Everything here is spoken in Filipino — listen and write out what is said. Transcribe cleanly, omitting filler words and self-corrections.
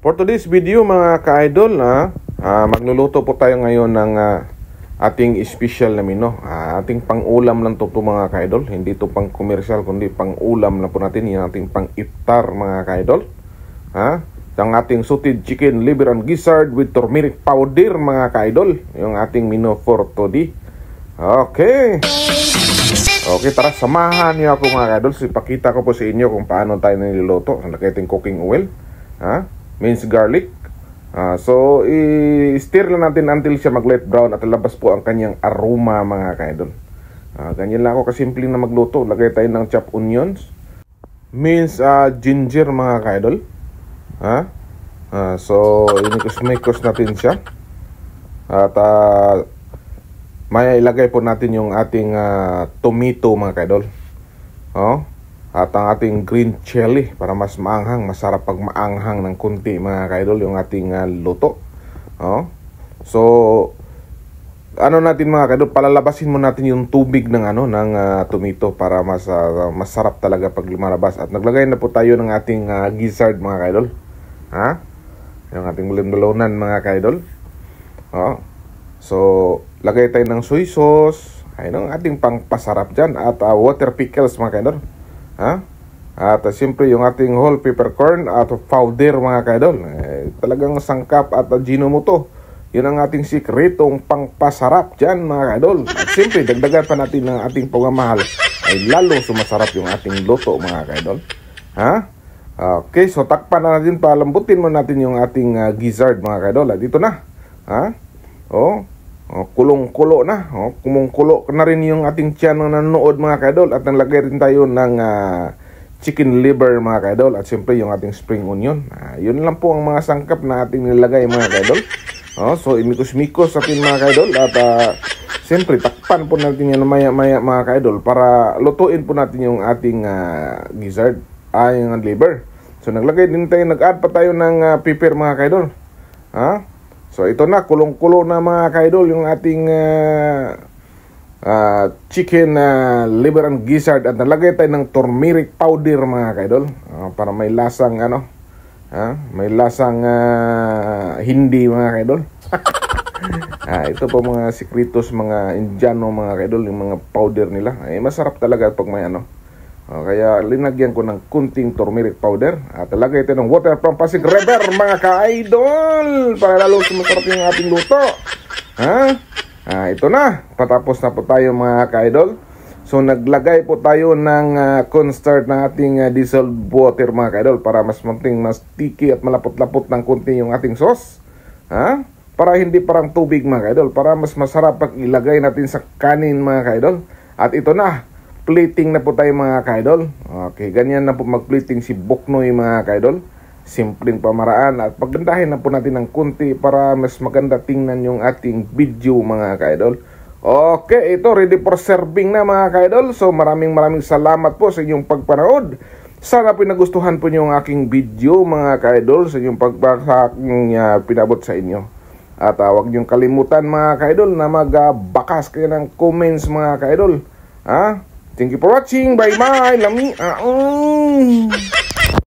For today's video mga ka-idol, magluluto po tayo ngayon ng ating special na menu. Ating pang-ulam lang to mga ka-idol. Hindi to pang commercial kundi pang-ulam lang po natin. Yung ating pang-iftar mga ka-idol. Ang ating sauteed chicken liver and gizzard with turmeric powder mga ka-idol. Yung ating menu for today. Okay, tara samahan niyo ako mga ka-idol. Ipakita ko po sa inyo kung paano tayo niluluto. Lagay ating cooking oil, minced garlic. So i-stir lang natin until siya mag-light brown at lalabas po ang kanyang aroma mga ka-idol. Ganyan lang ako kasimple na magluto. Lagay tayo ng chopped onions, minced ginger mga ka-idol. So inikos natin siya. At may ilagay po natin yung ating tomato mga ka-idol. At ang ating green chili para mas maanghang, masarap pag maanghang ng kunti mga ka-idol yung ating luto. So ano natin mga ka-idol, palalabasin mo natin yung tubig ng ng tomato para mas masarap talaga pag lumalabas. At naglagay na po tayo ng ating gizzard mga ka-idol. Yung ating bulim-bulunan mga ka-idol. So lagay tayo ng soy sauce, ayun ang ating pangpasarap dyan. At water pickles mga ka-idol. At siyempre yung ating whole peppercorn at powder mga ka-idol. Talagang sangkap at Ajinomoto. Yun ang ating sikretong pangpasarap dyan mga ka-idol. At siyempre dagdagan pa natin ng ating pagmamahal, ay lalo sumasarap yung ating luto mga ka-idol. Okay, so takpan na natin, palambutin mo natin yung ating gizzard mga ka-idol. At ito na. Kulong-kulo na. Kumungkulo na rin yung ating tiyan na nanonood mga ka-idol. At naglagay rin tayo ng chicken liver mga ka-idol. At siyempre yung ating spring onion. Yun lang po ang mga sangkap na ating nilagay mga ka-idol. So imikos-mikos natin mga ka-idol. At siyempre takpan po natin yan maya-maya mga ka-idol para lutuin po natin yung ating gizzard, yung liver. So naglagay din tayo, nag-add pa tayo ng pepper mga ka-idol. So ito na, kulong-kulo na mga ka-idol yung ating chicken liver and gizzard. At nalagay tayo ng turmeric powder mga ka-idol, para may lasang may lasang hindi mga ka-idol. Ito po mga sikretos mga Indiano mga ka-idol, yung mga powder nila. Masarap talaga pag may kaya linagyan ko ng kunting turmeric powder. At lagay ito ng water from Pasig River mga ka-idol para lalo sumasarap yung ating luto. Ito na, patapos na po tayo mga ka-idol. So naglagay po tayo ng cornstarch ng ating dissolved water mga ka-idol para mas munting, mas sticky at malapot-lapot ng kunti yung ating sauce. Para hindi parang tubig mga ka-idol, para mas masarap pag ilagay natin sa kanin mga ka-idol. At ito na, plating na po tayo mga ka-idol. Okay, ganyan na po mag-plating si Boknoy mga ka-idol. Simpleng pamaraan at paggandahin na po natin ng kunti para mas maganda tingnan yung ating video mga ka-idol. Okay, ito ready for serving na mga ka-idol. So maraming salamat po sa inyong pagpanood. Sana pinagustuhan po niyo ang aking video mga ka-idol, sa inyong pagbahagi pinabot sa inyo. At huwag niyong kalimutan mga ka-idol na magbakas kayo ng comments mga ka-idol. Thank you for watching. Bye-bye. Lami.